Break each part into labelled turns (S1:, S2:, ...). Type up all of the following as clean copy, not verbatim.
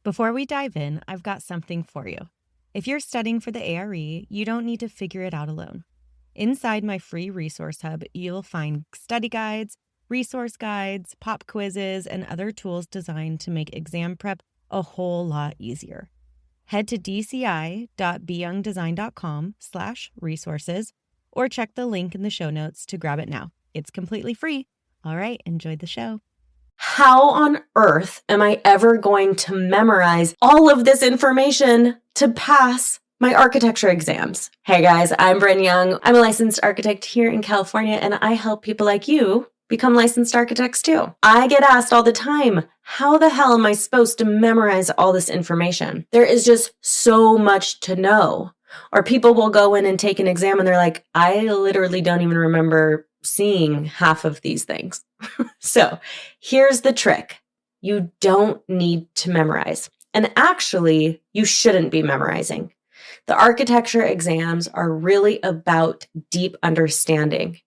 S1: Before we dive in, I've got something for you. If you're studying for the ARE, you don't need to figure it out alone. Inside my free resource hub, you'll find study guides, resource guides, pop quizzes, and other tools designed to make exam prep a whole lot easier. Head to dci.beyoungdesign.com/resources or check the link in the show notes to grab it now. It's completely free. All right, enjoy the show.
S2: How on earth am I ever going to memorize all of this information to pass my architecture exams? Hey guys, I'm Bryn Young. I'm a licensed architect here in California, and I help people like you become licensed architects too. I get asked all the time, how the hell am I supposed to memorize all this information? There is just so much to know. Or people will go in and take an exam and they're like, I literally don't even remember seeing half of these things. So here's the trick. You don't need to memorize. And actually, you shouldn't be memorizing. The architecture exams are really about deep understanding,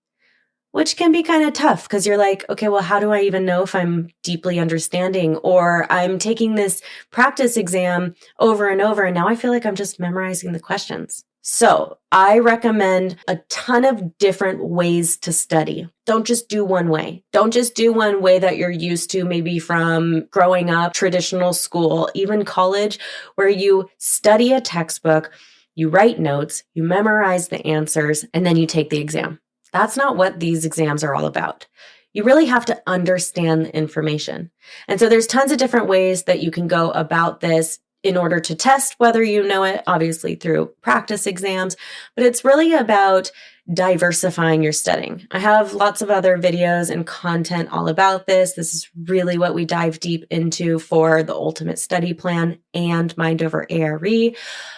S2: which can be kind of tough because you're like, okay, well, how do I even know if I'm deeply understanding? Or I'm taking this practice exam over and over, and now I feel like I'm just memorizing the questions. So I recommend a ton of different ways to study. Don't just do one way. Don't just do one way that you're used to, maybe from growing up, traditional school, even college, where you study a textbook, you write notes, you memorize the answers, and then you take the exam. That's not what these exams are all about. You really have to understand the information. And so there's tons of different ways that you can go about this in order to test whether you know it, obviously through practice exams, but it's really about diversifying your studying. I have lots of other videos and content all about this. This is really what we dive deep into for the Ultimate Study Plan and Mind Over ARE.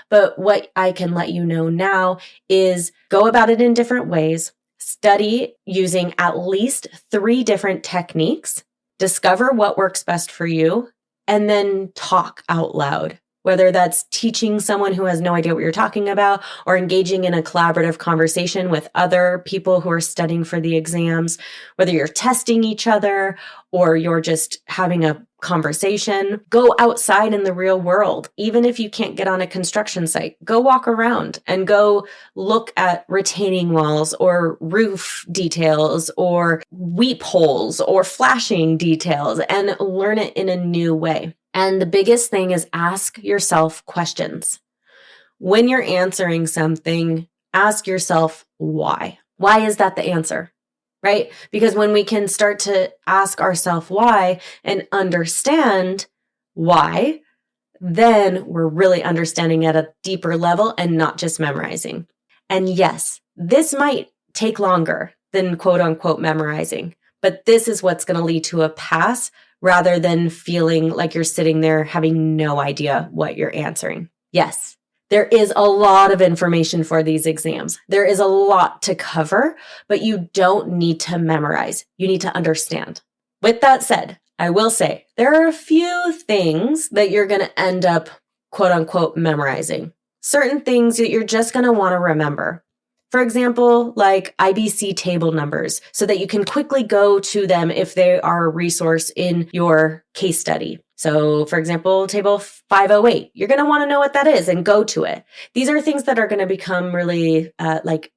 S2: But what I can let you know now is go about it in different ways. Study using at least 3 different techniques, discover what works best for you, and then talk out loud, whether that's teaching someone who has no idea what you're talking about or engaging in a collaborative conversation with other people who are studying for the exams, whether you're testing each other or you're just having a conversation. Go outside in the real world. Even if you can't get on a construction site, go walk around and go look at retaining walls or roof details or weep holes or flashing details and learn it in a new way. And the biggest thing is ask yourself questions. When you're answering something, ask yourself why. Why is that the answer? Right? Because when we can start to ask ourselves why and understand why, then we're really understanding at a deeper level and not just memorizing. And yes, this might take longer than quote unquote memorizing, but this is what's going to lead to a pass rather than feeling like you're sitting there having no idea what you're answering. Yes. There is a lot of information for these exams. There is a lot to cover, but you don't need to memorize. You need to understand. With that said, I will say there are a few things that you're going to end up, quote unquote, memorizing. Certain things that you're just going to want to remember. For example, like IBC table numbers, so that you can quickly go to them if they are a resource in your case study. So for example, table 508, you're going to want to know what that is and go to it. These are things that are going to become really like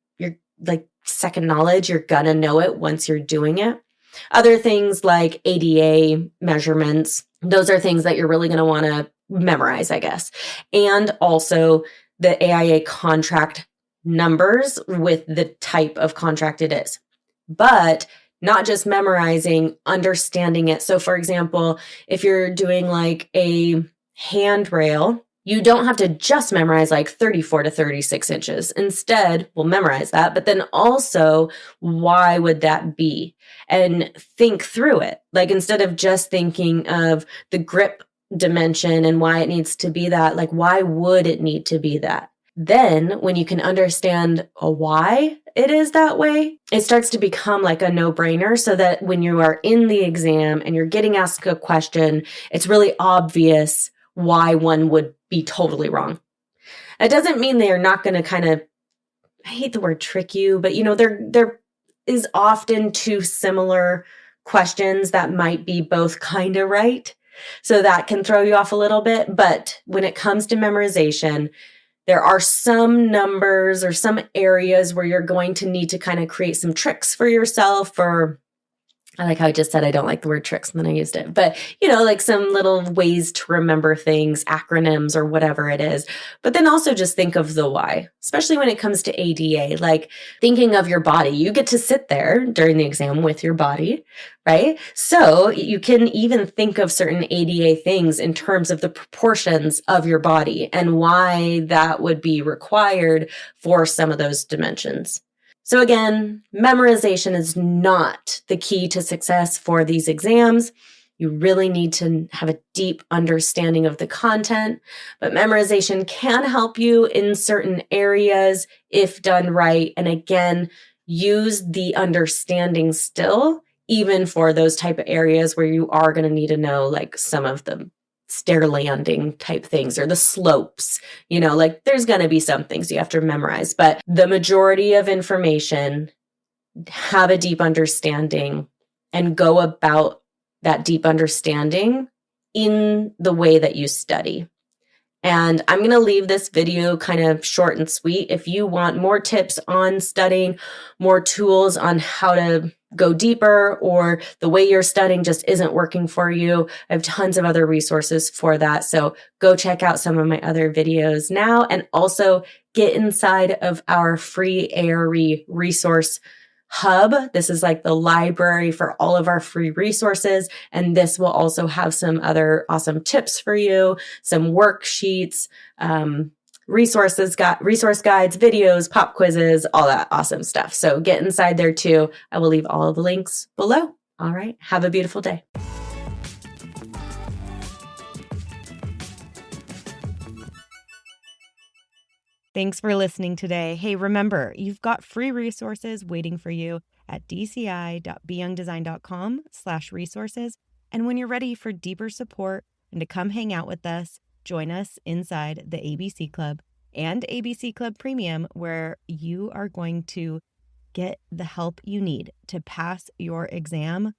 S2: second knowledge. You're going to know it once you're doing it. Other things like ADA measurements, those are things that you're really going to want to memorize, I guess. And also the AIA contract numbers with the type of contract it is. But not just memorizing, understanding it. So for example, if you're doing like a handrail, you don't have to just memorize like 34 to 36 inches. Instead, we'll memorize that, but then also why would that be? And think through it. Like instead of just thinking of the grip dimension and why it needs to be that, like why would it need to be that? Then when you can understand why it is that way, it starts to become like a no-brainer so that when you are in the exam and you're getting asked a question, it's really obvious why one would be totally wrong. It doesn't mean they are not going to kind of, I hate the word trick you, but there is often 2 similar questions that might be both kind of right. So that can throw you off a little bit. But when it comes to memorization, there are some numbers or some areas where you're going to need to kind of create some tricks for yourself, or I like how I just said I don't like the word tricks and then I used it. But, like some little ways to remember things, acronyms or whatever it is. But then also just think of the why, especially when it comes to ADA, like thinking of your body. You get to sit there during the exam with your body, right? So you can even think of certain ADA things in terms of the proportions of your body and why that would be required for some of those dimensions. So again, memorization is not the key to success for these exams. You really need to have a deep understanding of the content, but memorization can help you in certain areas if done right. And again, use the understanding still, even for those type of areas where you are going to need to know like some of the stair landing type things or the slopes, like there's going to be some things you have to memorize, but the majority of information, have a deep understanding and go about that deep understanding in the way that you study. And I'm going to leave this video kind of short and sweet. If you want more tips on studying, more tools on how to go deeper, or the way you're studying just isn't working for you, I have tons of other resources for that. So go check out some of my other videos now, and also get inside of our free ARE resource hub. This is like the library for all of our free resources. And this will also have some other awesome tips for you, some worksheets, resource guides, videos, pop quizzes, all that awesome stuff. So get inside there too. I will leave all of the links below. All right. Have a beautiful day.
S1: Thanks for listening today. Hey, remember, you've got free resources waiting for you at dci.beyoungdesign.com/resources. And when you're ready for deeper support and to come hang out with us, join us inside the ABC Club and ABC Club Premium, where you are going to get the help you need to pass your exam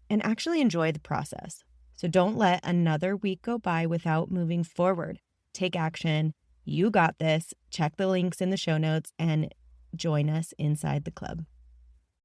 S1: and actually enjoy the process. So don't let another week go by without moving forward. Take action. You got this. Check the links in the show notes and join us inside the club.